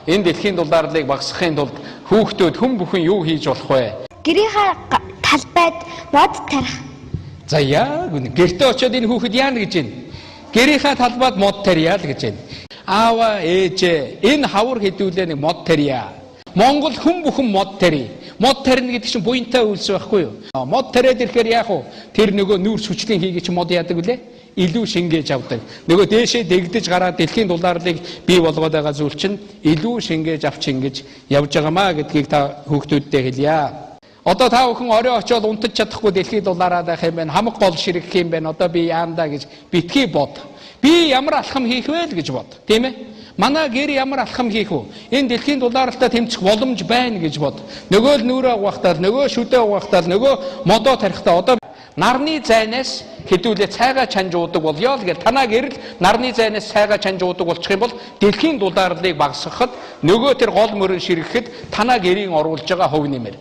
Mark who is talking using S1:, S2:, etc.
S1: энэ дэлхийн дулаарлыг багасгахын тулд хүүхдүүд хэн бүхэн юу хийж болох вэ?
S2: Гэрийнхаа талбайд мод тарих.
S1: За яг үнэ. Гэртээ очиод энэ хүүхэд яана гэж байна. Гэрийнхаа талбайд мод тарья л гэж байна. Аава ээжээ энэ хавар хэдүүлээ нэг мод тарья. Монгол хэн бүхэн мод тарья. Мод тарина гэдэг чинь буянтай үйлс байхгүй юу? Мод тариад ирэхээр яах вэ? Тэр нөгөө нүүр сүчлийн хийгээ чи мод яадаг үлээ? Илүү шингээж авдаг. Нөгөө дээшээ дэгдэж гараад дэлхийн дулаарлыг бий болгоод байгаа зүйл чинь илүү шингээж авч ингэж явж байгаамаа гэдгийг та хүүхдүүддээ хэлье. Одоо та бүхэн орой очиод унтаж чадахгүй дэлхийд дулаараад байх юм байна. Хамаг гол ширэгэх юм байна. Одоо би яандаа гэж битгий бод. Би ямар алхам хийх вэ л гэж бод. Тийм ээ? Манай гэр ямар алхам хийх вэ? Энэ дэлхийн дулаарлалтаа тэмцэх боломж байна гэж бод. Нөгөө л нүрээ угаахтаа, нөгөө шүдээ угаахтаа, нөгөө модоо тарихтаа одоо нарны зайнаас хэдүүлээ цайгаа чанж уудаг болёо л гэж танаа гэрэл нарны зайнаас цайгаа чанж уудаг болчих юм бол дэлхийн дулаарлыг багасгахад нөгөө тэр гол мөрөн ширэхэд танаа гэрийн оруулж байгаа хөв нэмэр.